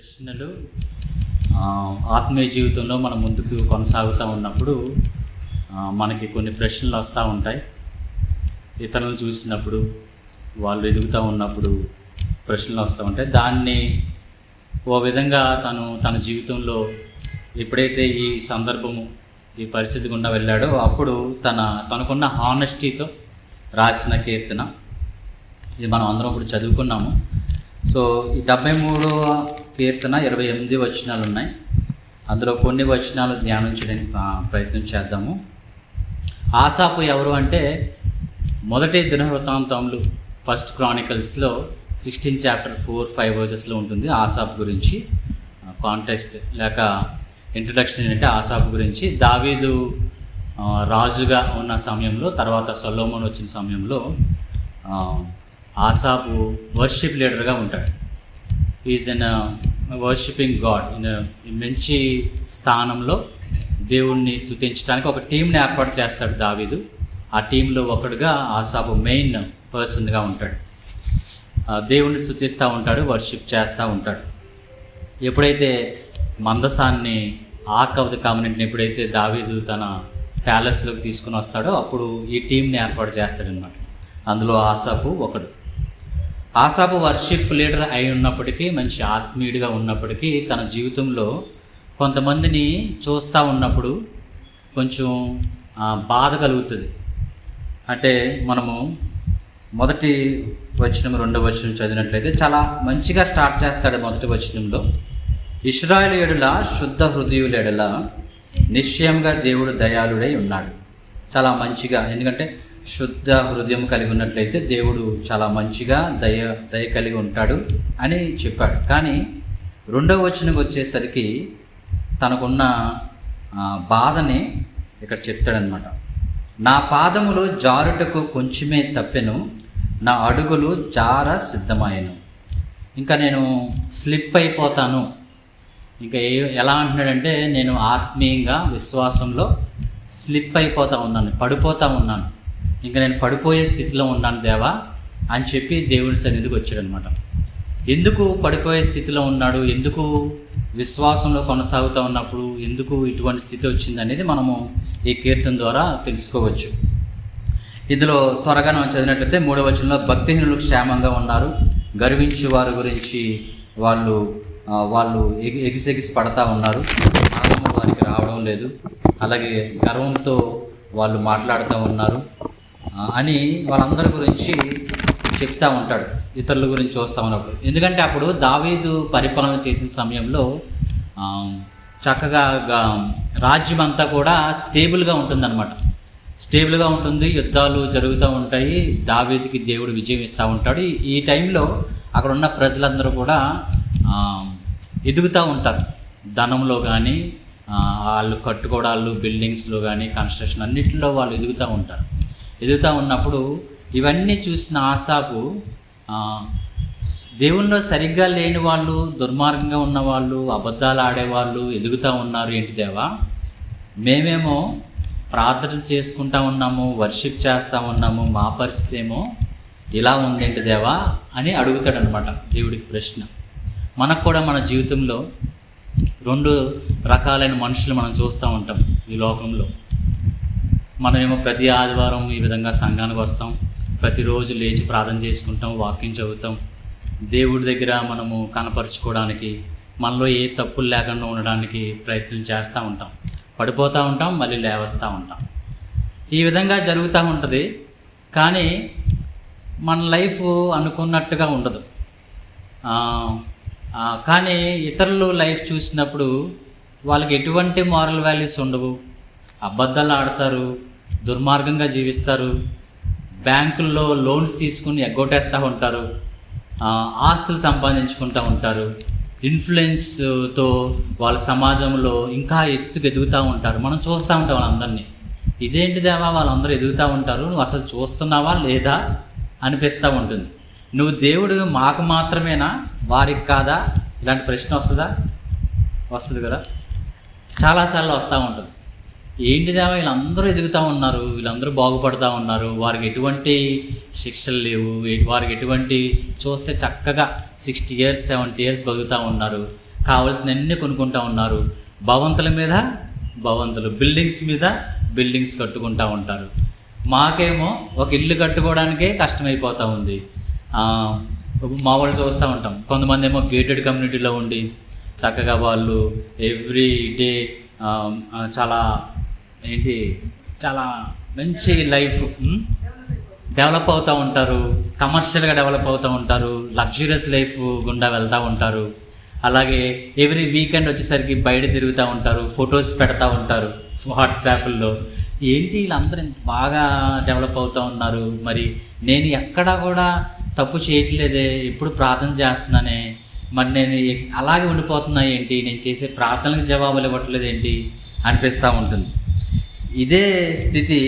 ప్రశ్నలు ఆత్మీయ జీవితంలో మనం ముందుకు కొనసాగుతూ ఉన్నప్పుడు మనకి కొన్ని ప్రశ్నలు వస్తూ ఉంటాయి. ఇతరులను చూసినప్పుడు, వాళ్ళు ఎదుగుతూ ఉన్నప్పుడు ప్రశ్నలు వస్తూ ఉంటాయి. దాన్ని ఓ విధంగా తన జీవితంలో ఎప్పుడైతే ఈ సందర్భము, ఈ పరిస్థితి గుండా వెళ్ళాడో అప్పుడు తనకున్న హానెస్టీతో రాసిన కీర్తన ఇది మనం అందరం ఇప్పుడు చదువుకున్నాము. సో ఈ 73వ కీర్తన 28 వచనాలు ఉన్నాయి. అందులో కొన్ని వచనాలు ధ్యానం చేయడానికి ప్రయత్నం చేద్దాము. ఆసాపు ఎవరు అంటే, మొదటి దినవృత్తాంతములు ఫస్ట్ క్రానికల్స్లో 16 చాప్టర్ 4-5 వర్సెస్లో ఉంటుంది ఆసాపు గురించి. కాంటెక్స్ట్ లేక ఇంట్రడక్షన్ ఏంటంటే ఆసాపు గురించి దావీదు రాజుగా ఉన్న సమయంలో, తర్వాత సొలొమోను వచ్చిన సమయంలో ఆసాపు వర్షిప్ లీడర్గా ఉంటాడు. Is in worshipping God in మంచి స్థానంలో దేవుణ్ణి స్తుతించడానికి ఒక టీంని ఏర్పాటు చేస్తాడు దావీదు. ఆ టీంలో ఒకడుగా ఆసాపు మెయిన్ పర్సన్గా ఉంటాడు. దేవుణ్ణి స్తుతిస్తూ ఉంటాడు, వర్షిప్ చేస్తూ ఉంటాడు. ఎప్పుడైతే మందసాన్ని ఆర్క్ ఆఫ్ ది కావెనెంట్ని ఎప్పుడైతే దావీదు తన ప్యాలెస్లోకి తీసుకుని వస్తాడో అప్పుడు ఈ టీంని ఏర్పాటు చేస్తాడనమాట. అందులో ఆసాపు ఒకడు. ఆసాపు వర్షిప్ లీడర్ అయి ఉన్నప్పటికీ, మంచి ఆత్మీయుడిగా ఉన్నప్పటికీ, తన జీవితంలో కొంతమందిని చూస్తూ ఉన్నప్పుడు కొంచెం బాధ కలుగుతుంది. అంటే మనము మొదటి వచనం, రెండవ వచనం చదివినట్లయితే చాలా మంచిగా స్టార్ట్ చేస్తాడు. మొదటి వచనంలో, ఇశ్రాయేలీయుల శుద్ధ హృదయుల ఎడల నిశ్చయంగా దేవుడు దయాళుడై ఉన్నాడు. చాలా మంచిగా, ఎందుకంటే శుద్ధ హృదయం కలిగి ఉన్నట్లయితే దేవుడు చాలా మంచిగా దయ కలిగి ఉంటాడు అని చెప్పాడు. కానీ రెండవ వచనంకి వచ్చేసరికి తనకున్న బాధని ఇక్కడ చెప్తాడనమాట. నా పాదములు జారుటకు కొంచెమే తప్పెను, నా అడుగులు జార సిద్ధమాయను. ఇంకా నేను స్లిప్ అయిపోతాను. ఇంకా ఎలా అంటున్నాడంటే, నేను ఆత్మీయంగా విశ్వాసంలో స్లిప్ అయిపోతూ ఉన్నాను, పడిపోతూ ఉన్నాను, ఇంకా నేను పడిపోయే స్థితిలో ఉన్నాను దేవా అని చెప్పి దేవుని సన్నిధికి వచ్చాడనమాట. ఎందుకు పడిపోయే స్థితిలో ఉన్నాడు, ఎందుకు విశ్వాసంలో కొనసాగుతూ ఉన్నప్పుడు ఎందుకు ఇటువంటి స్థితి వచ్చింది అనేది మనము ఈ కీర్తన ద్వారా తెలుసుకోవచ్చు. ఇందులో త్వరగా మనం చదివినట్లయితే 3వ వచనంలో, భక్తిహీనులు క్షేమంగా ఉన్నారు, గర్వించే వారి గురించి వాళ్ళు ఎగిసెగిసి పడతా ఉన్నారు, మరణము వారికి రావడం లేదు, అలాగే గర్వంతో వాళ్ళు మాట్లాడుతూ ఉన్నారు అని వాళ్ళందరి గురించి చెప్తూ ఉంటాడు, ఇతరుల గురించి చూస్తూ ఉన్నప్పుడు. ఎందుకంటే అప్పుడు దావీదు పరిపాలన చేసిన సమయంలో చక్కగా రాజ్యం అంతా కూడా స్టేబుల్గా ఉంటుందన్నమాట. స్టేబుల్గా ఉంటుంది, యుద్ధాలు జరుగుతూ ఉంటాయి, దావీదుకి దేవుడు విజయం ఇస్తూ ఉంటాడు. ఈ టైంలో అక్కడ ఉన్న ప్రజలందరూ కూడా ఎదుగుతూ ఉంటారు. ధనంలో కానీ, వాళ్ళు కట్టుకోవడాలు, బిల్డింగ్స్లో కానీ, కన్స్ట్రక్షన్ అన్నింటిలో వాళ్ళు ఎదుగుతూ ఉంటారు. ఎదుగుతూ ఉన్నప్పుడు ఇవన్నీ చూసిన ఆసాపు, దేవుల్లో సరిగ్గా లేని వాళ్ళు, దుర్మార్గంగా ఉన్నవాళ్ళు, అబద్ధాలు ఆడేవాళ్ళు ఎదుగుతూ ఉన్నారు, ఏంటి దేవా, మేమేమో ప్రార్థన చేసుకుంటా ఉన్నాము, వర్షిప్ చేస్తూ ఉన్నాము, మా పరిస్థితి ఏమో ఇలా ఉందేంటి దేవా అని అడుగుతాడనమాట దేవుడికి ప్రశ్న. మనకు కూడా మన జీవితంలో 2 రకాలైన మనుషులు మనం చూస్తూ ఉంటాం ఈ లోకంలో. మనమేమో ప్రతి ఆదివారం ఈ విధంగా సంఘానికి వస్తాం, ప్రతిరోజు లేచి ప్రార్థన చేసుకుంటాం, వాక్యం చదువుతాం, దేవుడి దగ్గర మనము కనపరుచుకోవడానికి, మనలో ఏ తప్పులు లేకుండా ఉండడానికి ప్రయత్నం చేస్తూ ఉంటాం, పడిపోతూ ఉంటాం, మళ్ళీ లేవస్తూ ఉంటాం. ఈ విధంగా జరుగుతూ ఉంటుంది. కానీ మన లైఫ్ అనుకున్నట్టుగా ఉండదు. కానీ ఇతరులు లైఫ్ చూసినప్పుడు వాళ్ళకి ఎటువంటి మారల్ వాల్యూస్ ఉండవు, అబద్ధాలు ఆడతారు, దుర్మార్గంగా జీవిస్తారు, బ్యాంకుల్లో లోన్స్ తీసుకుని ఎగ్గొట్టేస్తూ ఉంటారు, ఆస్తులు సంపాదించుకుంటూ ఉంటారు, ఇన్ఫ్లుయెన్స్తో వాళ్ళ సమాజంలో ఇంకా ఎదుగుతూ ఉంటారు. మనం చూస్తూ ఉంటాం వాళ్ళందరినీ. ఇదేంటి దేవా వాళ్ళందరూ ఎదుగుతూ ఉంటారు, నువ్వు అసలు చూస్తున్నావా లేదా అనిపిస్తూ ఉంటుంది. నువ్వు దేవుడు మాకు మాత్రమేనా, వారికి కాదా? ఇలాంటి ప్రశ్న వస్తుంది కదా, చాలాసార్లు వస్తూ ఉంటుంది. ఏంటి దేవా వీళ్ళందరూ ఎదుగుతూ ఉన్నారు, వీళ్ళందరూ బాగుపడుతూ ఉన్నారు, వారికి ఎటువంటి శిక్షలు లేవు, వారికి ఎటువంటి, చూస్తే చక్కగా 60 years 70 years బతుకుతూ ఉన్నారు, కావాల్సినవన్నీ కొనుక్కుంటూ ఉన్నారు. భవంతుల మీద భవంతులు, బిల్డింగ్స్ మీద బిల్డింగ్స్ కట్టుకుంటూ ఉంటారు. మాకేమో ఒక ఇల్లు కట్టుకోవడానికే కష్టమైపోతూ ఉంది. మా వాళ్ళు చూస్తూ ఉంటాం, కొంతమంది ఏమో గేటెడ్ కమ్యూనిటీలో ఉండి చక్కగా వాళ్ళు ఎవ్రీ డే చాలా చాలా మంచి లైఫ్ డెవలప్ అవుతూ ఉంటారు, కమర్షియల్గా డెవలప్ అవుతూ ఉంటారు, లగ్జరియస్ లైఫ్ గుండా వెళ్తూ ఉంటారు. అలాగే ఎవ్రీ వీకెండ్ వచ్చేసరికి బయట తిరుగుతూ ఉంటారు, ఫొటోస్ పెడతా ఉంటారు వాట్సాప్లో. ఏంటి వీళ్ళందరూ ఇంత బాగా డెవలప్ అవుతూ ఉన్నారు, మరి నేను ఎక్కడా కూడా తప్పు చేయట్లేదే, ఎప్పుడు ప్రార్థన చేస్తున్నానే, మరి నేను అలాగే ఉండిపోతున్నా ఏంటి, నేను చేసే ప్రార్థనలకు జవాబులు ఇవ్వట్లేదు ఏంటి అనిపిస్తూ ఉంటుంది. ఇదే స్థితి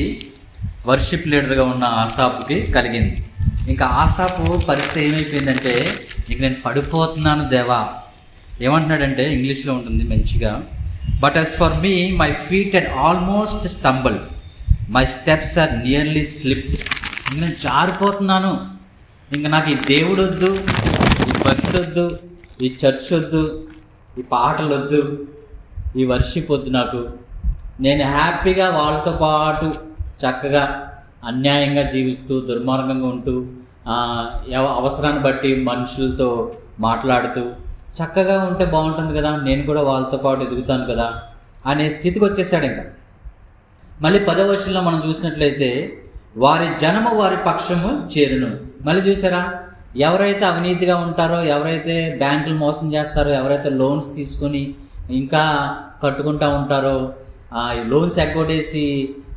వర్షిప్ లీడర్గా ఉన్న ఆసాపుకి కలిగింది. ఇంకా ఆసాపు పరిస్థితి ఏమైపోయిందంటే, ఇంక నేను పడిపోతున్నాను దేవా. ఏమంటున్నాడంటే, ఇంగ్లీష్లో ఉంటుంది మంచిగా, but as for me my feet had almost stumbled, my steps are nearly slipped. ఇంక నేను జారిపోతున్నాను, ఇంక నాకు ఈ దేవుడు వద్దు, ఈ భక్తి వద్దు, ఈ చర్చ్ వద్దు, ఈ పాటలు వద్దు, ఈ వర్షిప్ వద్దు నాకు. నేను హ్యాపీగా వాళ్ళతో పాటు చక్కగా అన్యాయంగా జీవిస్తూ దుర్మార్గంగా ఉంటూ అవసరాన్ని బట్టి మనుషులతో మాట్లాడుతూ చక్కగా ఉంటే బాగుంటుంది కదా, నేను కూడా వాళ్ళతో పాటు ఎదుగుతాను కదా అనే స్థితికి వచ్చేసాడు. ఇంకా మళ్ళీ 10వ వచనంలో మనం చూసినట్లయితే, వారి జనము వారి పక్షము చేరును. మళ్ళీ చూసారా, ఎవరైతే అవినీతిగా ఉంటారో, ఎవరైతే బ్యాంకులు మోసం చేస్తారో, ఎవరైతే లోన్స్ తీసుకొని ఇంకా కట్టుకుంటూ ఉంటారో, లోన్స్ ఎగ్గొట్టేసి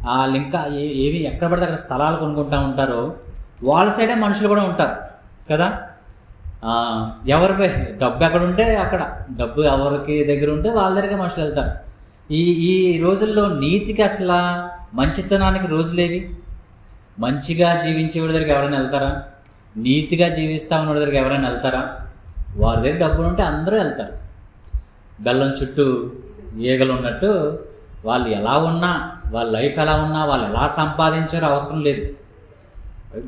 వాళ్ళు ఇంకా ఏవి ఎక్కడ పడితే అక్కడ స్థలాలు కొనుక్కుంటూ ఉంటారో, వాళ్ళ సైడే మనుషులు కూడా ఉంటారు కదా. ఎవరిపై డబ్బు ఎక్కడ ఉంటే అక్కడ, డబ్బు ఎవరికి దగ్గర ఉంటే వాళ్ళ దగ్గర మనుషులు వెళ్తారు. ఈ రోజుల్లో నీతికి అసలు మంచితనానికి రోజులేవి. మంచిగా జీవించేవాడి దగ్గరికి ఎవరైనా వెళ్తారా? నీతిగా జీవిస్తూ ఉన్నవాడి దగ్గరికి ఎవరైనా వెళ్తారా? వారి దగ్గర డబ్బులు ఉంటే అందరూ వెళ్తారు. బెల్లం చుట్టూ ఈగలు ఉన్నట్టు వాళ్ళు ఎలా ఉన్నా, వాళ్ళ లైఫ్ ఎలా ఉన్నా, వాళ్ళు ఎలా సంపాదించారో అవసరం లేదు.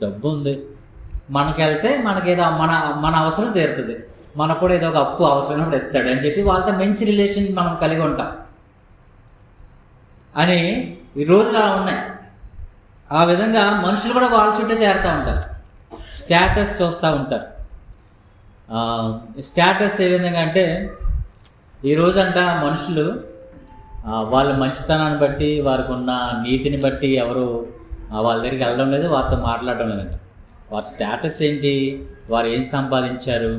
డబ్బు ఉంది, మనకెళ్తే మనకేదో మన అవసరం తీరుతుంది, మనకు కూడా ఏదో ఒక అప్పు అవసరమైనప్పుడు ఇస్తాడు అని చెప్పి వాళ్ళతో మంచి రిలేషన్ మనం కలిగి ఉంటాం అని ఈ రోజులు అలా ఉన్నాయి. ఆ విధంగా మనుషులు కూడా వాళ్ళ చుట్టూ చేరుతూ ఉంటారు, స్టేటస్ చూస్తూ ఉంటారు. స్టేటస్ ఏ విధంగా అంటే, ఈరోజంట మనుషులు వాళ్ళ మంచితనాన్ని బట్టి, వారికి ఉన్న నీతిని బట్టి ఎవరు వాళ్ళ దగ్గరికి వెళ్ళడం లేదు, వారితో మాట్లాడడం లేదంట. వారి స్టేటస్ ఏంటి, వారు ఏం సంపాదించారు,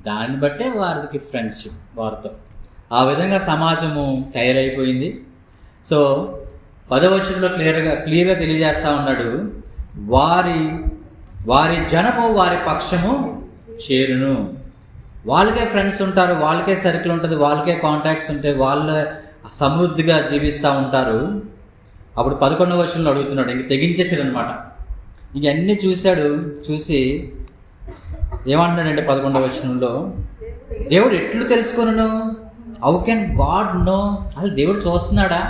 దాన్ని బట్టే వారికి ఫ్రెండ్షిప్ వారితో. ఆ విధంగా సమాజము తయారైపోయింది. సో 10వ వచనంలో క్లియర్గా తెలియజేస్తూ ఉన్నాడు, వారి జనము వారి పక్షము చేరును. వాళ్ళకే ఫ్రెండ్స్ ఉంటారు, వాళ్ళకే సర్కిల్ ఉంటుంది, వాళ్ళకే కాంటాక్ట్స్ ఉంటాయి, వాళ్ళ సమృద్ధిగా జీవిస్తూ ఉంటారు. అప్పుడు 11వ వచనంలో అడుగుతున్నాడు, ఇంక తెగించేసాడు అనమాట. ఇంక అన్నీ చూసి ఏమంటున్నాడంటే 11వ వచనంలో, దేవుడు ఎట్లు తెలుసుకొనును, హౌ కెన్ గాడ్ నో? అసలు దేవుడు చూస్తున్నాడా?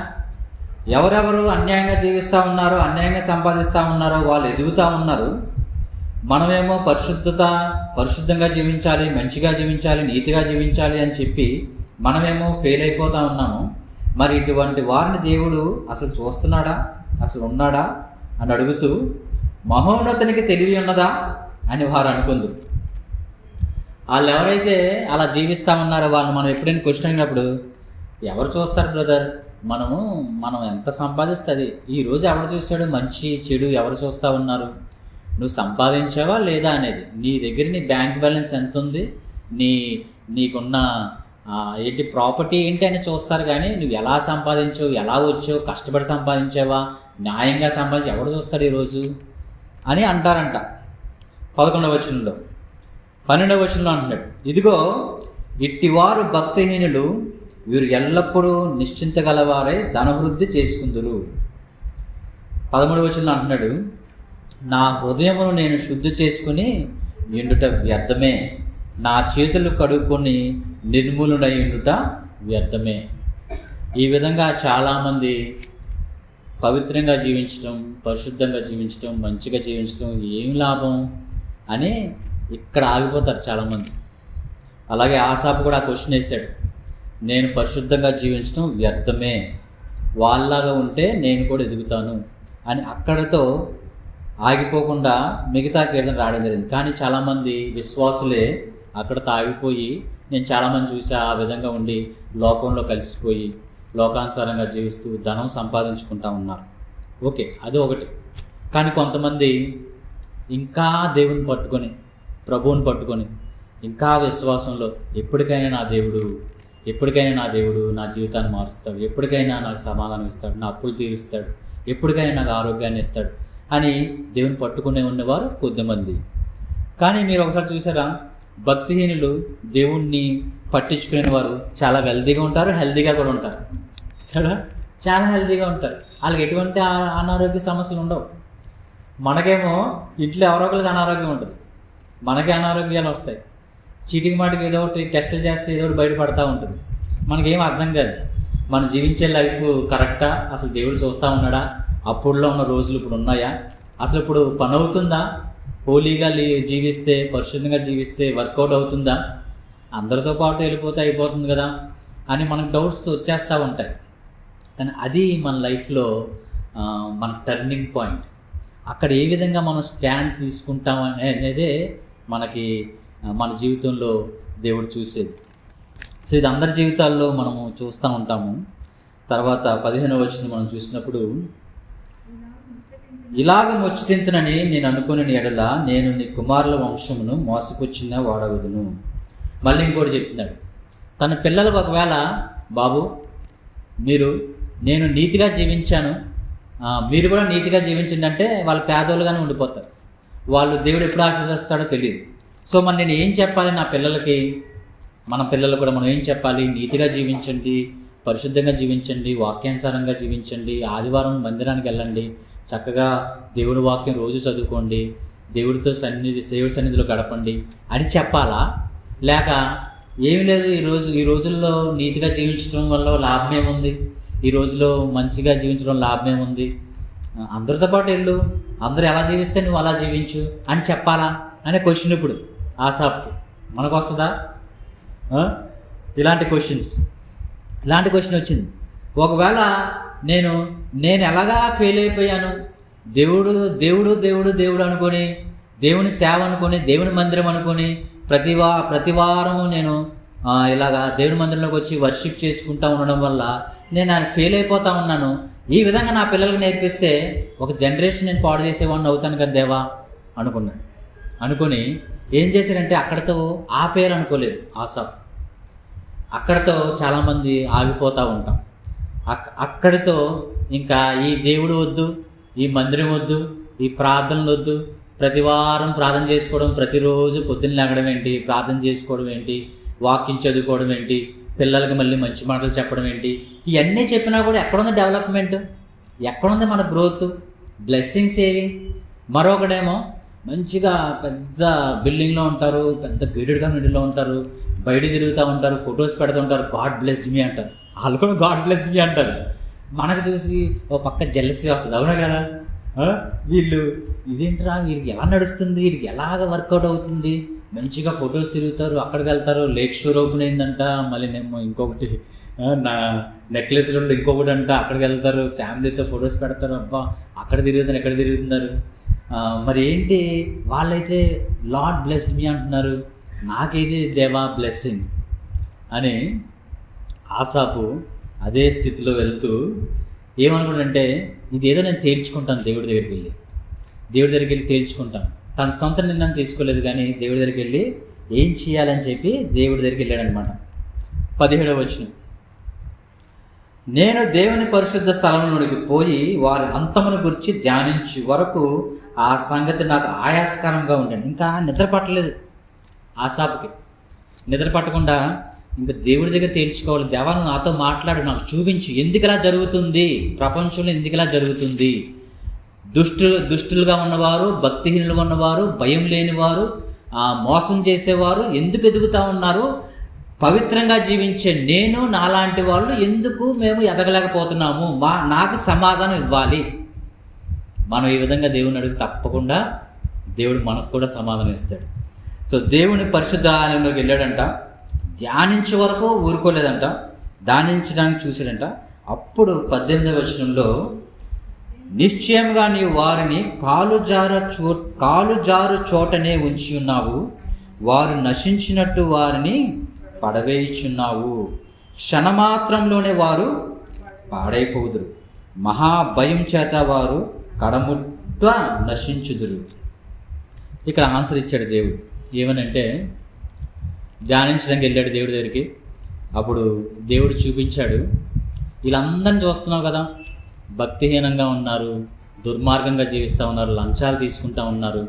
ఎవరెవరు అన్యాయంగా జీవిస్తూ ఉన్నారో, అన్యాయంగా సంపాదిస్తూ ఉన్నారో వాళ్ళు ఎదుగుతూ ఉన్నారు. మనమేమో పరిశుద్ధంగా జీవించాలి, మంచిగా జీవించాలి, నీతిగా జీవించాలి అని చెప్పి మనమేమో ఫెయిల్ అయిపోతూ ఉన్నాము. మరి ఇటువంటి వారిని దేవుడు అసలు చూస్తున్నాడా, అసలు ఉన్నాడా అని అడుగుతూ, మహోన్నతునికి తెలివి ఉన్నదా అని వారు అనుకుంది. వాళ్ళు ఎవరైతే అలా జీవిస్తూ ఉన్నారో వాళ్ళని మనం ఎప్పుడైనా క్వశ్చన్ అయినప్పుడు, ఎవరు చూస్తారు బ్రదర్, మనం ఎంత సంపాదిస్తుంది, ఈరోజు ఎవరు చూస్తాడు, మంచి చెడు ఎవరు చూస్తూ ఉన్నారు, నువ్వు సంపాదించావా లేదా అనేది, నీ దగ్గర నీ బ్యాంక్ బ్యాలెన్స్ ఎంత ఉంది, నీకున్న ఏంటి ప్రాపర్టీ ఏంటి అని చూస్తారు. కానీ నువ్వు ఎలా సంపాదించావు, ఎలా వచ్చావు, కష్టపడి సంపాదించావా, న్యాయంగా ఎవడు చూస్తాడు ఈరోజు అని అంటారంట. 11వ వచనంలో. 12వ వచనంలో అంటున్నాడు, ఇదిగో ఇట్టివారు భక్తిహీనులు, వీరు ఎల్లప్పుడూ నిశ్చింత గలవారై ధనవృద్ధి చేసుకుందురు. 13వ వచనంలో అంటున్నాడు, నా హృదయమును నేను శుద్ధి చేసుకుని ఎండుట వ్యర్థమే, నా చేతులు కడుక్కొని నిర్మూలనై ఉండుట వ్యర్థమే. ఈ విధంగా చాలామంది పవిత్రంగా జీవించడం, పరిశుద్ధంగా జీవించడం, మంచిగా జీవించడం ఏం లాభం అని ఇక్కడ ఆగిపోతారు చాలామంది. అలాగే ఆసాపు కూడా ఆ క్వశ్చన్ వేశాడు, నేను పరిశుద్ధంగా జీవించడం వ్యర్థమే, వాళ్ళలాగా ఉంటే నేను కూడా ఎదుగుతాను అని అక్కడతో ఆగిపోకుండా మిగతా కీర్తన రాయడం జరిగింది. కానీ చాలామంది విశ్వాసులే అక్కడతో ఆగిపోయి, నేను చాలామంది చూసి ఆ విధంగా ఉండి లోకంలో కలిసిపోయి లోకానుసారంగా జీవిస్తూ ధనం సంపాదించుకుంటా ఉన్నారు. ఓకే, అది ఒకటి. కానీ కొంతమంది ఇంకా దేవుని పట్టుకొని, ప్రభువుని పట్టుకొని, ఇంకా విశ్వాసంలో ఎప్పటికైనా నా దేవుడు నా జీవితాన్ని మారుస్తాడు, ఎప్పటికైనా నాకు సమాధానం ఇస్తాడు, నా అప్పులు తీరుస్తాడు, ఎప్పటికైనా నాకు ఆరోగ్యాన్ని ఇస్తాడు అని దేవుని పట్టుకునే ఉన్నవారు కొద్దిమంది. కానీ మీరు ఒకసారి చూసారా, భక్తిహీనులు దేవుణ్ణి పట్టించుకునే వారు చాలా వెల్దీగా ఉంటారు, హెల్దీగా కూడా ఉంటారు కదా. చాలా హెల్దీగా ఉంటారు, వాళ్ళకి ఎటువంటి అనారోగ్య సమస్యలు ఉండవు. మనకేమో ఇంట్లో ఎవరో ఒకరికి అనారోగ్యం ఉంటుంది, మనకే అనారోగ్యాలు వస్తాయి. చీటికి మాటికి ఏదో ఒకటి టెస్టులు చేస్తే ఏదో ఒకటి బయటపడతా ఉంటుంది. మనకేం అర్థం కాదు, మనం జీవించే లైఫ్ కరెక్టా, అసలు దేవుడు చూస్తూ ఉన్నాడా, అప్పుడులో ఉన్న రోజులు ఇప్పుడు ఉన్నాయా, అసలు ఇప్పుడు పని అవుతుందా, హోలీగా జీవిస్తే, పరిశుద్ధంగా జీవిస్తే వర్కౌట్ అవుతుందా, అందరితో పాటు వెళ్ళిపోతే అయిపోతుంది కదా అని మనకు డౌట్స్ వచ్చేస్తూ ఉంటాయి. కానీ అది మన లైఫ్లో మన టర్నింగ్ పాయింట్. అక్కడ ఏ విధంగా మనం స్టాండ్ తీసుకుంటాం అనేదే మనకి మన జీవితంలో దేవుడు చూసేది. సో ఇది అందరి జీవితాల్లో మనము చూస్తూ ఉంటాము. తర్వాత 15వ వచనం మనం చూసినప్పుడు, ఇలాగ ముచ్చటింతునని నేను అనుకుని ఎడల నేను నీ కుమారుల వంశమును మోసపుచ్చిన వాడవదును. మళ్ళీ ఇంకోటి చెప్తున్నాడు, తన పిల్లలకు ఒకవేళ బాబు నేను నీతిగా జీవించాను, మీరు కూడా నీతిగా జీవించండి అంటే వాళ్ళు పేదోళ్ళుగానే ఉండిపోతారు. వాళ్ళు దేవుడు ఎప్పుడు ఆశీర్వదిస్తాడో తెలియదు. సో మరి నేను ఏం చెప్పాలి నా పిల్లలకి, మన పిల్లలు కూడా మనం ఏం చెప్పాలి? నీతిగా జీవించండి, పరిశుద్ధంగా జీవించండి, వాక్యానుసారంగా జీవించండి, ఆదివారం మందిరానికి వెళ్ళండి, చక్కగా దేవుడి వాక్యం రోజు చదువుకోండి, దేవుడితో దేవుడి సన్నిధిలో గడపండి అని చెప్పాలా? లేక ఏమి లేదు, ఈ రోజుల్లో నీతిగా జీవించడం వల్ల లాభం ఏముంది, ఈ రోజులో మంచిగా జీవించడం లాభం ఏముంది, అందరితో పాటు వెళ్ళు, అందరూ ఎలా జీవిస్తే నువ్వు అలా జీవించు అని చెప్పాలా అనే క్వశ్చన్ ఇప్పుడు ఆసాప్కి మనకు వస్తుందా? ఇలాంటి క్వశ్చన్ వచ్చింది. ఒకవేళ నేను ఎలాగా ఫెయిల్ అయిపోయాను, దేవుడు అనుకొని, దేవుని సేవ అనుకొని, దేవుని మందిరం అనుకొని ప్రతి వారము నేను ఇలాగా దేవుని మందిరంలోకి వచ్చి వర్షిప్ చేసుకుంటూ ఉండడం వల్ల నేను ఫెయిల్ అయిపోతూ ఉన్నాను. ఈ విధంగా నా పిల్లలకు నేర్పిస్తే ఒక జనరేషన్ నేను పాడు చేసేవాడిని అవుతాను కదా దేవా అనుకొని ఏం చేశాడంటే అక్కడితో ఆపేరు అనుకోలేదు ఆసాప్. అక్కడితో చాలామంది ఆగిపోతూ ఉంటాం. అక్కడితో ఇంకా ఈ దేవుడు వద్దు, ఈ మందిరం వద్దు, ఈ ప్రార్థనలు వద్దు, ప్రతి వారం ప్రార్థన చేసుకోవడం, ప్రతిరోజు పొద్దున్న లేగడం ఏంటి, ప్రార్థన చేసుకోవడం ఏంటి, వాక్యం చదువుకోవడం ఏంటి, పిల్లలకి మళ్ళీ మంచి మాటలు చెప్పడం ఏంటి, ఇవన్నీ చెప్పినా కూడా ఎక్కడుంది డెవలప్మెంట్, ఎక్కడుంది మన గ్రోత్, బ్లెస్సింగ్ సేవింగ్? మరొకడేమో మంచిగా పెద్ద బిల్డింగ్లో ఉంటారు, పెద్ద గేటెడ్ కమ్యూనిటీలో ఉంటారు, బయట తిరుగుతూ ఉంటారు, ఫొటోస్ పెడుతూ ఉంటారు, గాడ్ బ్లెస్డ్ మీ అంటారు. వాళ్ళు కూడా గాడ్ బ్లెస్డ్ మీ అంటారు. మనకు చూసి ఓ పక్క జెలసీ వస్తుంది, అవునా కదా? వీళ్ళు ఇదేంట్రా, వీరికి ఎలా నడుస్తుంది, వీరికి ఎలాగ వర్కౌట్ అవుతుంది, మంచిగా ఫొటోస్ తిరుగుతారు, అక్కడికి వెళ్తారు, లేక్ షోర్ ఓపెన్ అయిందంట, మళ్ళీ నేను ఇంకొకటి నా నెక్లెస్ రోడ్లో ఇంకొకటి అంట, అక్కడికి వెళ్తారు, ఫ్యామిలీతో ఫొటోస్ పెడతారు, అబ్బా అక్కడ తిరుగుతారు, ఎక్కడ తిరుగుతున్నారు. మరి ఏంటి వాళ్ళైతే లార్డ్ బ్లెస్డ్ మీ అంటున్నారు, నాకేది దేవా బ్లెస్సింగ్ అని ఆసాపు అదే స్థితిలో వెళ్తూ ఏమనుకుంటే ఇదేదో నేను తేల్చుకుంటాను, దేవుడి దగ్గరికి వెళ్ళి తేల్చుకుంటాను. తన సొంత నిర్ణయం తీసుకోలేదు, కానీ దేవుడి దగ్గరికి వెళ్ళి ఏం చేయాలని చెప్పి దేవుడి దగ్గరికి వెళ్ళాడనమాట. 17వ వచనం, నేను దేవుని పరిశుద్ధ స్థలంలోనికి పోయి వారి అంతమును గురించి ధ్యానించి వరకు ఆ సంగతి నాకు ఆయాస్కరంగా ఉండండి. ఇంకా నిద్ర పట్టలేదు ఆసాపుకి. నిద్ర పట్టకుండా ఇంకా దేవుడి దగ్గర తేల్చుకోవాలి, దేవా నువ్వు నాతో మాట్లాడు, నాకు చూపించు, ఎందుకు ఇలా జరుగుతుంది, ప్రపంచంలో ఎందుకు ఇలా జరుగుతుంది, దుష్టులుగా ఉన్నవారు, భక్తిహీనులుగా ఉన్నవారు, భయం లేనివారు, మోసం చేసేవారు ఎందుకు ఎదుగుతూ ఉన్నారు, పవిత్రంగా జీవించే నేను నాలాంటి వాళ్ళు ఎందుకు మేము ఎదగలేకపోతున్నాము, నాకు సమాధానం ఇవ్వాలి. మనం ఈ విధంగా దేవుని అడిగితే తప్పకుండా దేవుడు మనకు కూడా సమాధానం ఇస్తాడు. సో దేవుని పరిశుద్ధ ఆలయంలోకి వెళ్ళాడంట, ధ్యానించే వరకు ఊరుకోలేదంట. ధ్యానించడానికి చూశాడంట. అప్పుడు 18వ వచనంలో, నిశ్చయముగా నీవు వారిని కాలుజారు చోటనే ఉంచి ఉన్నావు, వారు నశించినట్టు వారిని పడవేయుచున్నావు, క్షణమాత్రంలోనే వారు పాడైపోదురు, మహాభయం చేత వారు కడముట్ట నశించుదురు. ఇక్కడ ఆన్సర్ ఇచ్చాడు దేవుడు. ఏమనంటే, ధ్యానించడానికి వెళ్ళాడు దేవుడి దగ్గరికి. అప్పుడు దేవుడు చూపించాడు, వీళ్ళందరినీ చూస్తున్నావు కదా, భక్తిహీనంగా ఉన్నారు, దుర్మార్గంగా జీవిస్తూ ఉన్నారు, లంచాలు తీసుకుంటూ ఉన్నారు.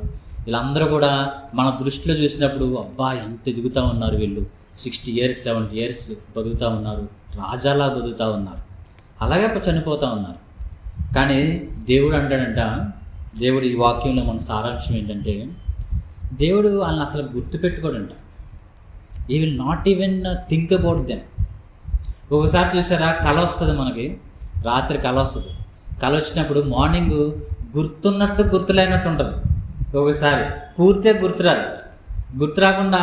వీళ్ళందరూ కూడా మన దృష్టిలో చూసినప్పుడు అబ్బా ఎంత ఎదుగుతూ ఉన్నారు, వీళ్ళు 60 years 70 years బతుకుతూ ఉన్నారు, రాజాలా బతుకుతూ ఉన్నారు, అలాగే చనిపోతూ ఉన్నారు. కానీ దేవుడు అంటాడంట, దేవుడు ఈ వాక్యంలో మన సారాంశం ఏంటంటే, దేవుడు వాళ్ళని అసలు గుర్తుపెట్టుకోడంట. ఈ will not even think about them. ఒకసారి చూసారా, కళ వస్తుంది మనకి, రాత్రి కళ వస్తుంది. కళ వచ్చినప్పుడు మార్నింగ్ గుర్తున్నట్టు గుర్తులేనట్టు ఉంటుంది. ఒకసారి పూర్తిగా గుర్తు రాకుండా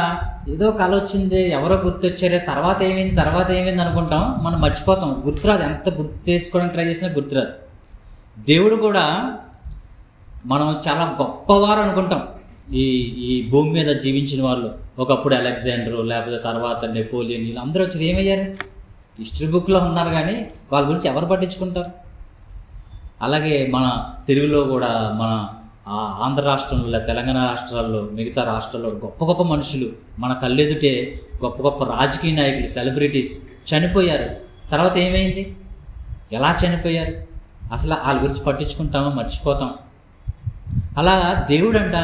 ఏదో కళ వచ్చింది, ఎవరో గుర్తొచ్చారే, తర్వాత ఏమైంది అనుకుంటాం, మనం మర్చిపోతాం, గుర్తురాదు. ఎంత గుర్తు చేసుకోవడానికి ట్రై చేసినా గుర్తురాదు. దేవుడు కూడా మనం చాలా గొప్పవారు అనుకుంటాం. ఈ భూమి మీద జీవించిన వాళ్ళు, ఒకప్పుడు అలెగ్జాండరు, లేకపోతే తర్వాత నెపోలియన్, వీళ్ళందరూ వచ్చి ఏమయ్యారు, హిస్టరీ బుక్లో ఉన్నారు, కానీ వాళ్ళ గురించి ఎవరు పట్టించుకుంటారు? అలాగే మన తెలుగులో కూడా, మన ఆంధ్ర రాష్ట్రంలో, తెలంగాణ రాష్ట్రాల్లో, మిగతా రాష్ట్రాల్లో గొప్ప గొప్ప మనుషులు మన కళ్ళెదుటే, గొప్ప గొప్ప రాజకీయ నాయకులు, సెలబ్రిటీస్ చనిపోయారు. తర్వాత ఏమైంది, ఎలా చనిపోయారు, అసలు వాళ్ళ గురించి పట్టించుకుంటామో మర్చిపోతాం. అలా దేవుడంట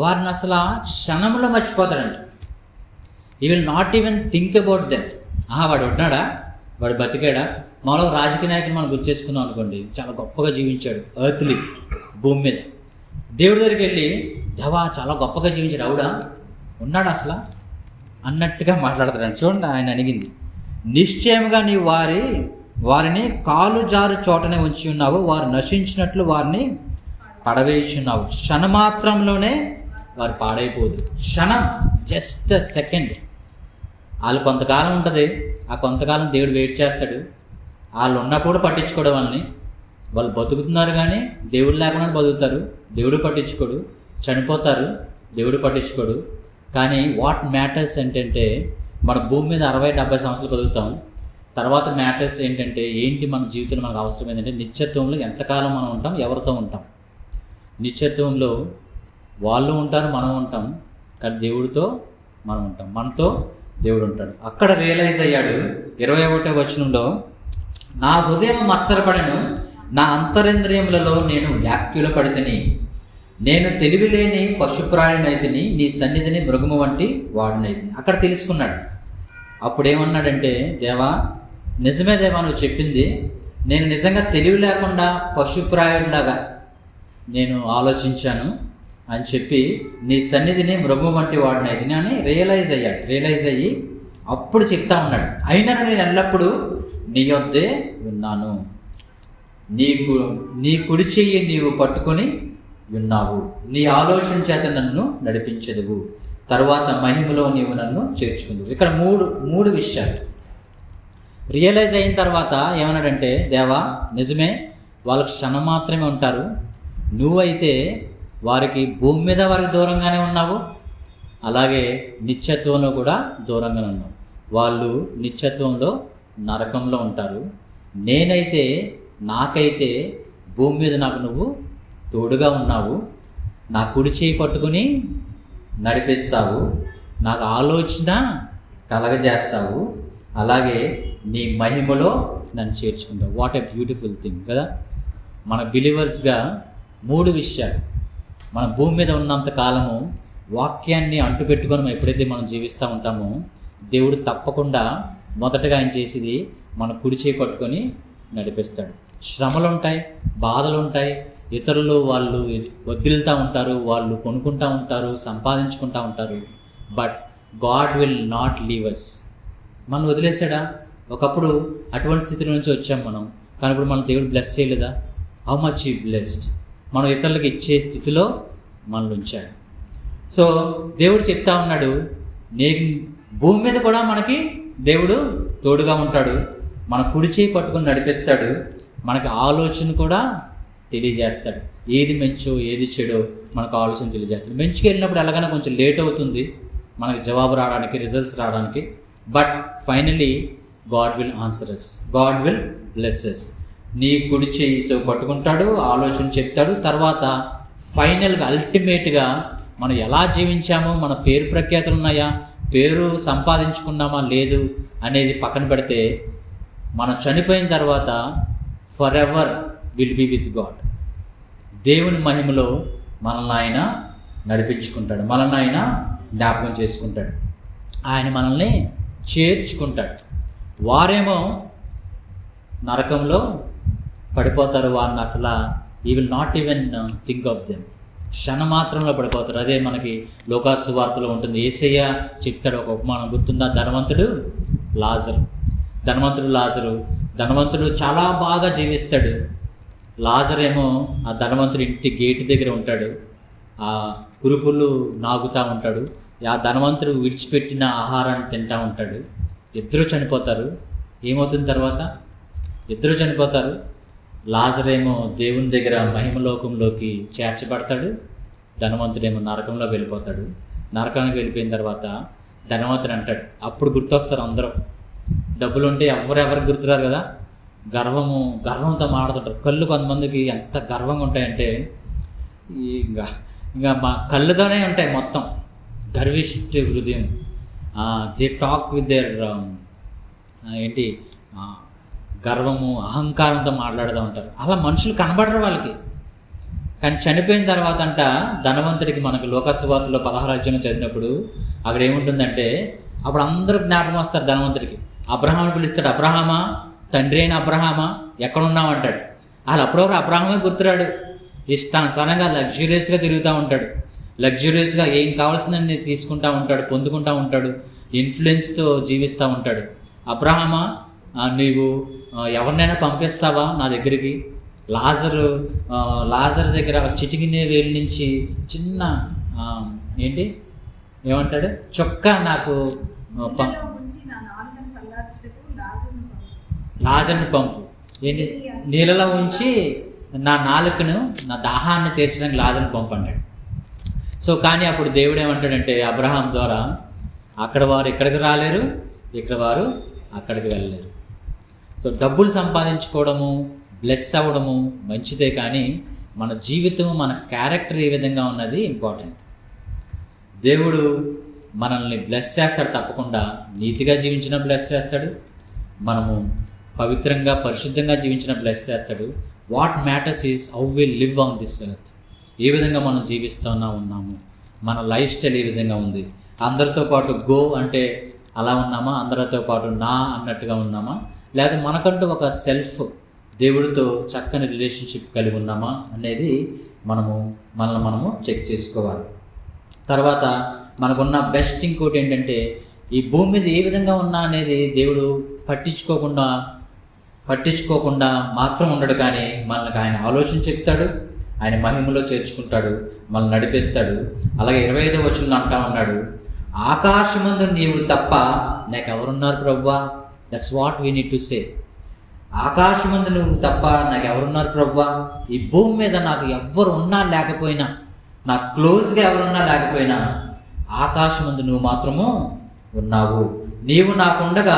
వారిని అసలు క్షణంలో మర్చిపోతాడంట. ఈ will not even think about them. వాడు ఉన్నాడా, వాడు బతికాడా? మామూలుగా రాజకీయ నాయకులు మనం గుర్తు చేసుకున్నాం అనుకోండి, చాలా గొప్పగా జీవించాడు ఎర్త్లీ, భూమి మీద. దేవుడి దగ్గరికి వెళ్ళి, దేవా చాలా గొప్పగా జీవించాడు, అవుడా, ఉన్నాడు అసలు అన్నట్టుగా మాట్లాడతాడు. చూడండి, ఆయన అడిగింది, నిశ్చయముగా నీవు వారిని కాలుజారు చోటనే ఉంచి ఉన్నావు, వారు నశించినట్లు వారిని పడవేయుచున్నావు, క్షణమాత్రంలోనే వారు పాడైపోదు. క్షణం, జస్ట్ సెకండ్. వాళ్ళు కొంతకాలం ఉంటుంది, ఆ కొంతకాలం దేవుడు వెయిట్ చేస్తాడు. వాళ్ళు ఉన్నప్పుడు పట్టించుకోవడం వాళ్ళని, వాళ్ళు బతుకుతున్నారు కానీ దేవుడు లేకుండా బతుకుతారు, దేవుడు పట్టించుకోడు, చనిపోతారు, దేవుడు పట్టించుకోడు. కానీ వాట్ మ్యాటర్స్ ఏంటంటే, మన భూమి మీద 60-70 సంవత్సరాలు బతుకుతాం. తర్వాత మ్యాటర్స్ ఏంటంటే, మన జీవితంలో మనకు అవసరం ఏంటంటే, నిత్యత్వంలో ఎంతకాలం మనం ఉంటాం, ఎవరితో ఉంటాం. నిత్యత్వంలో వాళ్ళు ఉంటారు, మనం ఉంటాం, కానీ దేవుడితో మనం ఉంటాం, మనతో దేవుడు ఉంటాడు. అక్కడ రియలైజ్ అయ్యాడు 21వ వచనంలో, నా హృదయం మత్సరపడెను, నా అంతరింద్రియములలో నేను వ్యాఖ్యుల పడితిని, నేను తెలివిలేని పశుప్రాణినైతిని, నీ సన్నిధిని మృగము వంటి వాడినైతిని. అక్కడ తెలుసుకున్నాడు. అప్పుడేమన్నాడంటే, దేవా నిజమే దేవా, నువ్వు చెప్పింది, నేను నిజంగా తెలివి లేకుండా పశుప్రాయుడిలాగా నేను ఆలోచించాను అని చెప్పి, నీ సన్నిధిని మృగం వంటి వాడినైతిని అని రియలైజ్ అయ్యి అప్పుడు చెప్తా ఉన్నాడు, అయినా నేను ఎల్లప్పుడూ నీ యొద్దే ఉన్నాను, నీ కుడి చెయ్యి నీవు పట్టుకొని ఉన్నావు, నీ ఆలోచన చేత నన్ను నడిపించదువు, తరువాత మహిమలో నీవు నన్ను చేర్చుకుందువు. ఇక్కడ మూడు విషయాలు రియలైజ్ అయిన తర్వాత ఏమన్నాడంటే, దేవా నిజమే, వాళ్ళకి క్షణం మాత్రమే ఉంటారు, నువ్వైతే వారికి భూమి మీద వారికి దూరంగానే ఉన్నావు, అలాగే నిత్యత్వంలో కూడా దూరంగానే ఉన్నావు. వాళ్ళు నిత్యత్వంలో నరకంలో ఉంటారు, నాకైతే భూమి మీద నాకు నువ్వు తోడుగా ఉన్నావు, నా కుడి చేయి పట్టుకుని నడిపిస్తావు, నాకు ఆలోచన కలగజేస్తావు, అలాగే నీ మహిమలో నన్ను చేర్చుకుంటావు. వాట్ ఏ బ్యూటిఫుల్ థింగ్ కదా. మన బిలీవర్స్గా 3 విషయాలు, మన భూమి మీద ఉన్నంత కాలము వాక్యాన్ని అంటుపెట్టుకొని ఎప్పుడైతే మనం జీవిస్తూ ఉంటామో, దేవుడు తప్పకుండా మొదటగా ఆయన చేసేది మన కుడి చేయి పట్టుకొని నడిపిస్తాడు. శ్రమలు ఉంటాయి, బాధలు ఉంటాయి, ఇతరులు వాళ్ళు వదిలుతూ ఉంటారు, వాళ్ళు కొనుక్కుంటూ ఉంటారు, సంపాదించుకుంటూ ఉంటారు, but God will not leave us. మనం వదిలేసాడా? ఒకప్పుడు అటువంటి స్థితి నుంచి వచ్చాం మనం, కానీ ఇప్పుడు మనం దేవుడు బ్లెస్ చేయలేదా? How much you blessed. మనం ఇతరులకు ఇచ్చే స్థితిలో మనల్ని ఉంచాడు. సో దేవుడు చెప్తా ఉన్నాడు, నేను భూమి మీద కూడా మనకి దేవుడు తోడుగా ఉంటాడు, మన కుడి చేయి పట్టుకొని నడిపిస్తాడు, మనకి ఆలోచన కూడా తెలియజేస్తాడు. ఏది మంచో ఏది చెడో మనకు ఆలోచన తెలియజేస్తాడు. మంచికి వెళ్ళినప్పుడు ఎలాగైనా కొంచెం లేట్ అవుతుంది మనకి జవాబు రావడానికి, రిజల్ట్స్ రావడానికి. But finally God will answer us, God will bless us. నీ కుడి చేయితో పట్టుకుంటాడు, ఆలోచన చెప్తాడు. తర్వాత ఫైనల్గా అల్టిమేట్గా మనం ఎలా జీవించామో, మన పేరు ప్రఖ్యాతులు ఉన్నాయా, పేరు సంపాదించుకున్నామా లేదు అనేది పక్కన పెడితే, మనం చనిపోయిన తర్వాత forever will be with God. దేవుని మహిమలో మనల్ని ఆయన నడిపించుకుంటాడు, మనల్ని ఆయన జ్ఞాపకం చేసుకుంటాడు, ఆయన మనల్ని చేర్చుకుంటాడు. వారేమో నరకంలో పడిపోతారు, వారిని అసలు ఈ will not even think of them. క్షణమాత్రంలో పడిపోతారు. అదే మనకి లోకాసు వార్తలో ఉంటుంది. యేసయ్య చెప్తాడు ఒక ఉపమానం, గుర్తుందా? ధనవంతుడు చాలా బాగా జీవిస్తాడు. లాజర్ ఏమో ఆ ధనవంతుడి ఇంటి గేటు దగ్గర ఉంటాడు, ఆ కురుపులు నాగుతూ ఉంటాడు, ఆ ధనవంతుడు విడిచిపెట్టిన ఆహారాన్ని తింటూ ఉంటాడు. ఇద్దరు చనిపోతారు. ఏమవుతుంది తర్వాత? ఇద్దరు చనిపోతారు. లాజర్ ఏమో దేవుని దగ్గర మహిమలోకంలోకి చేర్చబడతాడు, ధనవంతుడేమో నరకంలో వెళ్ళిపోతాడు. నరకానికి వెళ్ళిపోయిన తర్వాత ధనవంతుడు అంటాడు, అప్పుడు గుర్తొస్తారు అందరూ. డబ్బులు ఉంటే ఎవరెవరికి గుర్తురారు కదా, గర్వంతో మాడుతుంటారు. కళ్ళు కొంతమందికి ఎంత గర్వంగా ఉంటాయంటే ఇంకా మా కళ్ళుతోనే ఉంటాయి మొత్తం. గర్విష్ఠ హృదయం. దే టాక్ విత్ దేర్ గర్వము, అహంకారంతో మాట్లాడుతూ ఉంటారు. అలా మనుషులు కనబడరు వాళ్ళకి. కానీ చనిపోయిన తర్వాత అంట ధనవంతుడికి, మనకు లోకసువార్తలో 16 అధ్యాయం చదివినప్పుడు అక్కడ ఏముంటుందంటే, అప్పుడు అందరూ జ్ఞాపకం వస్తారు ధనవంతుడికి. అబ్రహాముని పిలుస్తాడు, అబ్రహామా, తండ్రి అయిన అబ్రహామా ఎక్కడున్నావు అంటాడు. వాళ్ళు అప్పుడప్పుడు అబ్రహామే గుర్తురాడు. ఇష్టానుసారంగా లగ్జూరియస్గా తిరుగుతూ ఉంటాడు, లగ్జూరియస్గా ఏం కావాల్సిందని తీసుకుంటూ ఉంటాడు, పొందుకుంటూ ఉంటాడు, ఇన్ఫ్లుయెన్స్తో జీవిస్తూ ఉంటాడు. అబ్రహామా, నీవు ఎవరినైనా పంపిస్తావా నా దగ్గరికి? లాజర్ దగ్గర చిటికిన వేలు నుంచి చిన్న ఏమంటాడు, చొక్క నాకు లాజర్ని పంపు. నీళ్ళలో ఉంచి నా నాలుకను, నా దాహాన్ని తీర్చడానికి లాజర్ని పంపు అన్నాడు. సో కానీ అప్పుడు దేవుడు ఏమంటాడంటే అబ్రహాం ద్వారా, అక్కడ వారు ఇక్కడికి రాలేరు, ఇక్కడ వారు అక్కడికి వెళ్ళలేరు. సో డబ్బులు సంపాదించుకోవడము, బ్లెస్ అవ్వడము మంచిదే, కానీ మన జీవితం, మన క్యారెక్టర్ ఏ విధంగా ఉన్నది ఇంపార్టెంట్. దేవుడు మనల్ని బ్లెస్ చేస్తాడు తప్పకుండా. నీతిగా జీవించిన బ్లెస్ చేస్తాడు, మనము పవిత్రంగా పరిశుద్ధంగా జీవించిన బ్లెస్ చేస్తాడు. What matters is how will live on this earth. ఏ విధంగా మనం జీవిస్తున్నా ఉన్నాము, మన లైఫ్ స్టైల్ ఏ విధంగా ఉంది. అందరితో పాటు గో అంటే అలా ఉన్నామా, అందరితో పాటు నా అన్నట్టుగా ఉన్నామా, లేదా మనకంటూ ఒక సెల్ఫ్ దేవుడితో చక్కని రిలేషన్షిప్ కలిగి ఉన్నామా అనేది మనల్ని మనము చెక్ చేసుకోవాలి. తర్వాత మనకున్న బెస్ట్ ఇంకోటి ఏంటంటే, ఈ భూమి మీద ఏ విధంగా ఉన్నా అనేది దేవుడు పట్టించుకోకుండా మాత్రం ఉండడు, కానీ మనకు ఆయన ఆలోచన చెప్తాడు, ఆయన మహిమలో చేర్చుకుంటాడు, మనల్ని నడిపిస్తాడు. అలాగే 25వ వచనంలో అంటా ఉన్నాడు, ఆకాశమందు నీవు తప్ప నాకు ఎవరున్నారు ప్రభువా? That's what we need to say. ఆకాశమందు నువ్వు తప్ప నాకు ఎవరున్నారు ప్రభువా? ఈ భూమి మీద నాకు ఎవ్వరు ఉన్నా లేకపోయినా, నాకు క్లోజ్గా ఎవరున్నా లేకపోయినా, ఆకాశమందు నువ్వు మాత్రము ఉన్నావు. నీవు నాకుండగా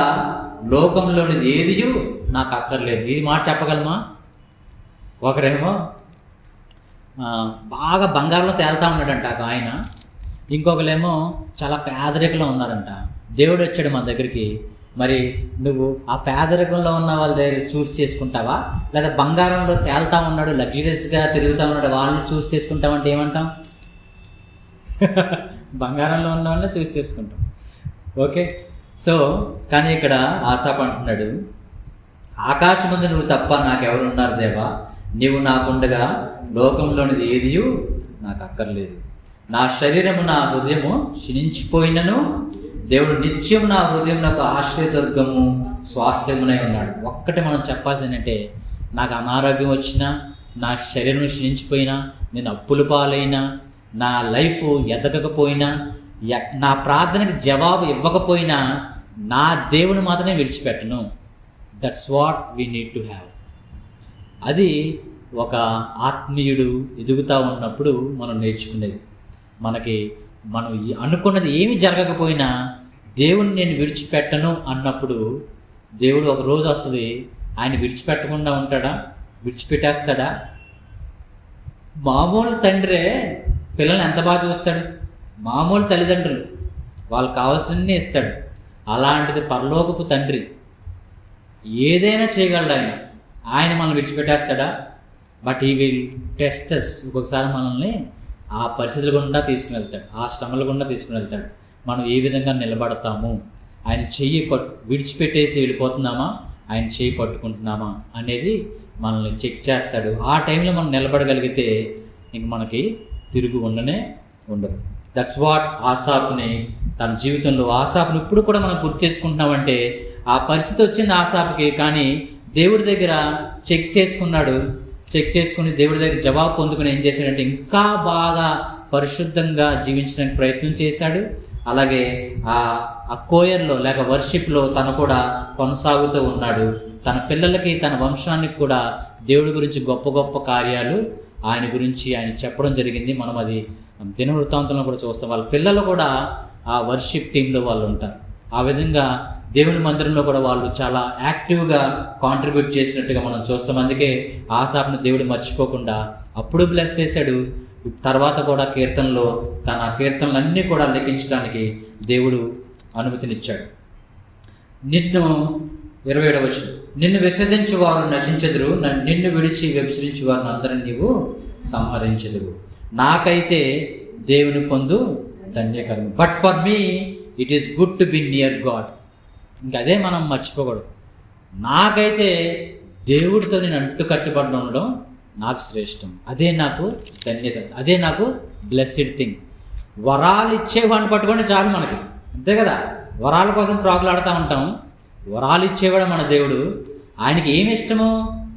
లోకంలోనిది ఏదియు నాకు అక్కర్లేదు. ఇది మాట చెప్పగలమా? ఒకరేమో బాగా బంగారంలో తేలుతా ఉన్నాడంట ఒక ఆయన, ఇంకొకరేమో చాలా పేదరికంలో ఉన్నారంట. దేవుడు వచ్చాడు మన దగ్గరికి, మరి నువ్వు ఆ పేదరికంలో ఉన్న వాళ్ళ దగ్గర చూస్ చేసుకుంటావా, లేదా బంగారంలో తేలుతా ఉన్నాడు, లగ్జరీస్గా తిరుగుతూ ఉన్నాడు, వాళ్ళని చూస్ చేసుకుంటావంటే ఏమంటాం? బంగారంలో ఉన్న వాళ్ళని చూస్ చేసుకుంటాం. ఓకే. సో కానీ ఇక్కడ ఆశాప్ అంటున్నాడు, ఆకాశమందు నువ్వు తప్ప నాకెవరున్నారు దేవా? నీవు నాకుండగా లోకంలోనిది ఏదియు నాకు అక్కర్లేదు. నా శరీరము, నా హృదయము క్షీణించిపోయినను దేవుడు నిత్యం నా హృదయం నాకు ఆశ్రయదుర్గము, స్వాస్థ్యమునై ఉన్నాడు. ఒక్కటి మనం చెప్పాల్సిందంటే, నాకు అనారోగ్యం వచ్చినా, నా శరీరం క్షీణించిపోయినా, నేను అప్పుల పాలైనా, నా లైఫ్ ఎదగకపోయినా, నా ప్రార్థనకి జవాబు ఇవ్వకపోయినా, నా దేవుని మాత్రమే విడిచిపెట్టను. That's what we need to have. అది ఒక ఆత్మీయుడు ఎదుగుతూ ఉన్నప్పుడు మనం నేర్చుకునేది. మనం అనుకున్నది ఏమీ జరగకపోయినా దేవుని నేను విడిచిపెట్టను అన్నప్పుడు దేవుడు ఒక రోజు వస్తుంది, ఆయన విడిచిపెట్టకుండా ఉంటాడా? విడిచిపెట్టేస్తాడా? మామూలు తండ్రే పిల్లల్ని ఎంత బాగా చూస్తాడు, మామూలు తల్లిదండ్రులు వాళ్ళకి కావాల్సినన్ని ఇస్తాడు. అలాంటిది పరలోకపు తండ్రి ఏదైనా చేయగలడు. ఆయన మనల్ని విడిచిపెట్టేస్తాడా? బట్ ఈ విల్ టెస్ట్ us. ఒక్కొక్కసారి మనల్ని ఆ పరిస్థితుల గుండా తీసుకుని వెళ్తాడు, ఆ శ్రమల గుండా తీసుకుని వెళ్తాడు. మనం ఏ విధంగా నిలబడతాము, ఆయన చెయ్యి విడిచిపెట్టేసి వెళ్ళిపోతున్నామా, ఆయన చెయ్యి పట్టుకుంటున్నామా అనేది మనల్ని చెక్ చేస్తాడు. ఆ టైంలో మనం నిలబడగలిగితే ఇంక మనకి తిరుగు ఉండదు. దట్స్ వాట్ ఆసాపుని తన జీవితంలో, ఆసాపుని ఇప్పుడు కూడా మనం గుర్తు చేసుకుంటున్నామంటే ఆ పరిస్థితి వచ్చింది ఆసాపుకి, కానీ దేవుడి దగ్గర చెక్ చేసుకుని దేవుడి దగ్గర జవాబు పొందుకుని ఏం చేశాడంటే ఇంకా బాగా పరిశుద్ధంగా జీవించడానికి ప్రయత్నం చేశాడు. అలాగే ఆ కోయర్లో లేక వర్షిప్లో తను కూడా కొనసాగుతూ ఉన్నాడు. తన పిల్లలకి, తన వంశానికి కూడా దేవుడి గురించి గొప్ప గొప్ప కార్యాలు ఆయన గురించి ఆయన చెప్పడం జరిగింది. మనం అది దినవృత్తాంతంలో కూడా చూస్తాం. వాళ్ళ పిల్లలు కూడా ఆ వర్షిప్ టీంలో వాళ్ళు ఉంటారు. ఆ విధంగా దేవుని మందిరంలో కూడా వాళ్ళు చాలా యాక్టివ్గా కాంట్రిబ్యూట్ చేసినట్టుగా మనం చూస్తాం. అందుకే ఆసాపుని దేవుడు మర్చిపోకుండా అప్పుడు బ్లెస్ చేశాడు. తర్వాత కూడా కీర్తనలో తన కీర్తనలన్నీ కూడా లెక్కించడానికి దేవుడు అనుమతినిచ్చాడు. 27వ వచనం, నిన్ను విసర్జించు వారు నశించెదరు, నిన్ను విడిచి వ్యభిచరించు వారిని అందరిని నీవు సంహరించెదరు. నాకైతే దేవుని పొందు ధన్యకరం. But for me it is good to be near God. ఇంకా అదే మనం మర్చిపోకూడదు. నాకైతే దేవుడితో నేను కట్టుబడి ఉండడం నాకు శ్రేష్టం. అదే నాకు ధన్యత, అదే నాకు బ్లెస్డ్ థింగ్. వరాలు ఇచ్చేవాడిని పట్టుకొని చాలు మనకి, అంతే కదా. వరాల కోసం ప్రాకులాడుతూ ఉంటాం. వరాలు ఇచ్చేవాడు మన దేవుడు. ఆయనకి ఏమి ఇష్టమో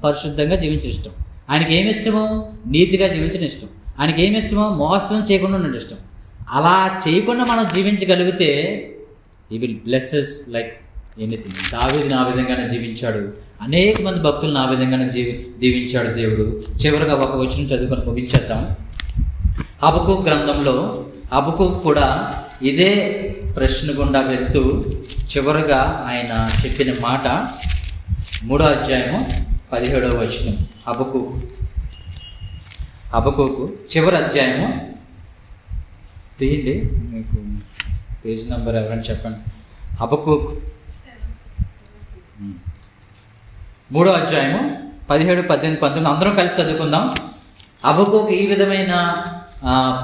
పరిశుద్ధంగా జీవించడం ఇష్టం. ఆయనకి ఏమి ఇష్టమో నీతిగా జీవించడం ఇష్టం. ఆయనకి ఏమి ఇష్టమో మోసం చేయకుండా ఉండడం ఇష్టం. అలా చేయకుండా మనం జీవించగలిగితే ఈ will bless us like anything. దావీదుని ఆ విధంగానే జీవించాడు. అనేక మంది భక్తులను ఆ విధంగానే దీవించాడు దేవుడు. చివరిగా ఒక వచనం చదువుకొని ముగించేద్దాం. హబక్కూకు గ్రంథంలో హబక్కూకు కూడా ఇదే ప్రశ్న గుండా వెళ్తూ చివరిగా ఆయన చెప్పిన మాట 3వ అధ్యాయము 17వ వచనం. హబక్కూకు చివరి అధ్యాయము తీయండి, మీకు పేజ్ నెంబర్ ఎవరైనా చెప్పండి. హబక్కూకు 3వ అధ్యాయము 17, 18, 19 అందరం కలిసి చదువుకుందాం. హబక్కూకు ఈ విధమైన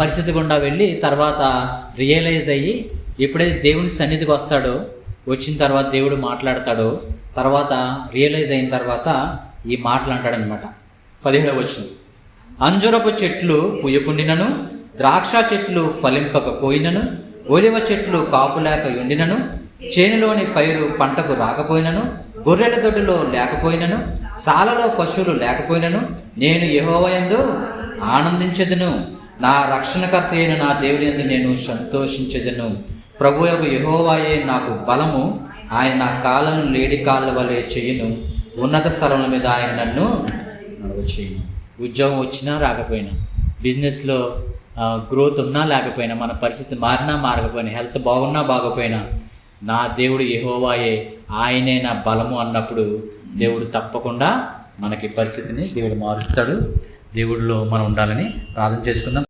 పరిస్థితి గుండా వెళ్ళి తర్వాత రియలైజ్ అయ్యి ఎప్పుడైతే దేవుని సన్నిధికి వస్తాడో, వచ్చిన తర్వాత దేవుడు మాట్లాడతాడో, తర్వాత రియలైజ్ అయిన తర్వాత ఈ మాటలు అంటాడనమాట. 17వ వచనం, అంజూరపు చెట్లు పుయ్యకుండినను, ద్రాక్ష చెట్లు ఫలింపకపోయినను, ఒలివ చెట్లు కాపులేక ఉండినను, చేనులోని పైరు పంటకు రాకపోయినను, గొర్రెల దొడ్డిలో లేకపోయినను, సాలలో పశువులు లేకపోయినను, నేను యెహోవాయందు ఆనందించెదను, నా రక్షణకర్త అయిన నా దేవుని యందు నేను సంతోషించెదను. ప్రభువగు యెహోవాయే నాకు బలము, ఆయన నా కాళ్ళను లేడి కాళ్ళ వలె చెయ్యును, ఉన్నత స్థలముల మీద ఆయన నన్ను నడవచేయును. ఉద్యోగం వచ్చినా రాకపోయినా, బిజినెస్లో గ్రోత్ ఉన్నా లేకపోయినా, మన పరిస్థితి మారినా మారకపోయినా, హెల్త్ బాగున్నా బాగపోయినా, నా దేవుడు యెహోవాయే, ఆయనే నా బలము అన్నప్పుడు దేవుడు తప్పకుండా మనకి పరిస్థితిని దేవుడు మారుస్తాడు. దేవుడిలో మనం ఉండాలని ప్రార్థన చేసుకుందాం.